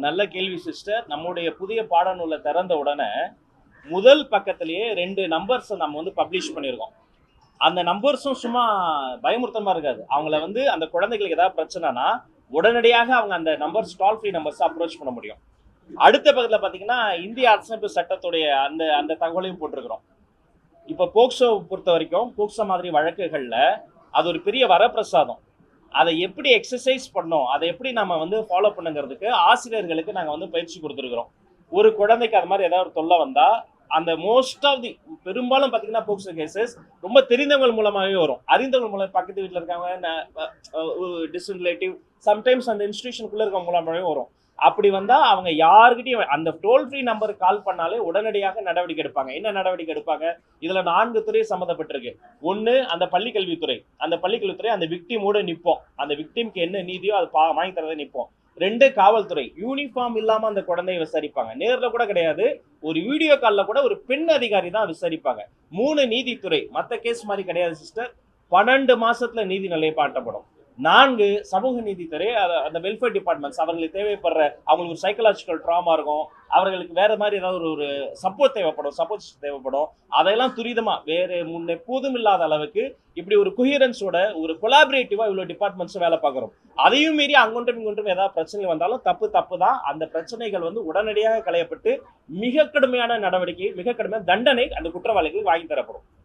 நல்ல கேள்வி சிஸ்டர். நம்முடைய புதிய பாடநூலை திறந்த உடனே முதல் பக்கத்திலேயே 2 நம்பர்ஸ் நம்ம வந்து பப்ளிஷ் பண்ணியிருக்கோம். அந்த நம்பர்ஸும் சும்மா பயமுறுத்தமா இருக்காது. அவங்கள வந்து அந்த குழந்தைகளுக்கு ஏதாவது பிரச்சனைனா உடனடியாக அவங்க அந்த numbers toll free numbers approach பண்ண முடியும். அடுத்த பக்கத்தில் பார்த்தீங்கன்னா இந்திய அரசமைப்பு சட்டத்துடைய அந்த அந்த தகவலையும் போட்டிருக்கிறோம். இப்போ போக்சோ பொறுத்த வரைக்கும் போக்சோ மாதிரி வழக்குகளில் அது ஒரு பெரிய வரப்பிரசாதம். அதை எப்படி எக்ஸசைஸ் பண்ணோம், அதை எப்படி நம்ம வந்து ஃபாலோ பண்ணுங்கிறதுக்கு ஆசிரியர்களுக்கு நாங்கள் வந்து பயிற்சி கொடுத்துருக்குறோம். ஒரு குழந்தைக்கு அது மாதிரி ஏதாவது ஒரு தொல்லை வந்தால் அந்த மோஸ்ட் ஆஃப் தி பெரும்பாலும் பார்த்தீங்கன்னா போக்சோ கேசஸ் ரொம்ப தெரிந்தவங்க மூலமாகவே வரும். அறிந்தவங்க மூலம் பக்கத்து வீட்டில் இருக்காங்க, டிஸ்டன்ட் ரிலேட்டிவ், சம்டைம்ஸ் அந்த இன்ஸ்டிடியூஷனுக்குள்ளே இருக்க மூலமாகவே வரும். அப்படி வந்தால் அவங்க யாருக்கிட்டையும் அந்த டோல் ஃப்ரீ நம்பருக்கு கால் பண்ணாலே உடனடியாக நடவடிக்கை எடுப்பாங்க. என்ன நடவடிக்கை எடுப்பாங்க? இதில் 4 துறை சம்மந்தப்பட்டிருக்கு. ஒன்று அந்த பள்ளிக்கல்வித்துறை. அந்த பள்ளிக்கல்வித்துறை அந்த விக்டிமோடு நிற்போம். அந்த விக்டிம்க்கு என்ன நீதியோ அது வாங்கி தரதை நிற்போம். 2 காவல்துறை. யூனிஃபார்ம் இல்லாமல் அந்த குழந்தையை விசாரிப்பாங்க. நேரில் கூட கிடையாது, ஒரு வீடியோ காலில் கூட ஒரு பெண் அதிகாரி தான் விசாரிப்பாங்க. 3 நீதித்துறை. மற்ற கேஸ் மாதிரி கிடையாது சிஸ்டர். 12 மாசத்துல நீதி நிலைப்பாட்டப்படும். 4 சமூக நீதித்துறை. அந்த வெல்ஃபேர் டிபார்ட்மெண்ட்ஸ் அவர்களுக்கு தேவைப்படுற அவங்களுக்கு ஒரு சைக்கலாஜிக்கல் ட்ராமா இருக்கும், அவர்களுக்கு வேற மாதிரி ஏதாவது ஒரு சப்போர்ட் தேவைப்படும். அதையெல்லாம் துரிதமா வேற முன்ன எப்போதும் இல்லாத அளவுக்கு இப்படி ஒரு குஹியரன்ஸோட ஒரு கொலாபரேட்டிவா இவ்வளவு டிபார்ட்மெண்ட்ஸ் வேலை பார்க்குறோம். அதையும் மீறி அங்கொன்றும் இங்கொன்றும் ஏதாவது பிரச்சனை வந்தாலும் தப்பு தான். அந்த பிரச்சனைகள் வந்து உடனடியாக களையப்பட்டு மிக கடுமையான நடவடிக்கை, மிக கடுமையான தண்டனை அந்த குற்றவாளிகளுக்கு வாங்கி தரப்படும்.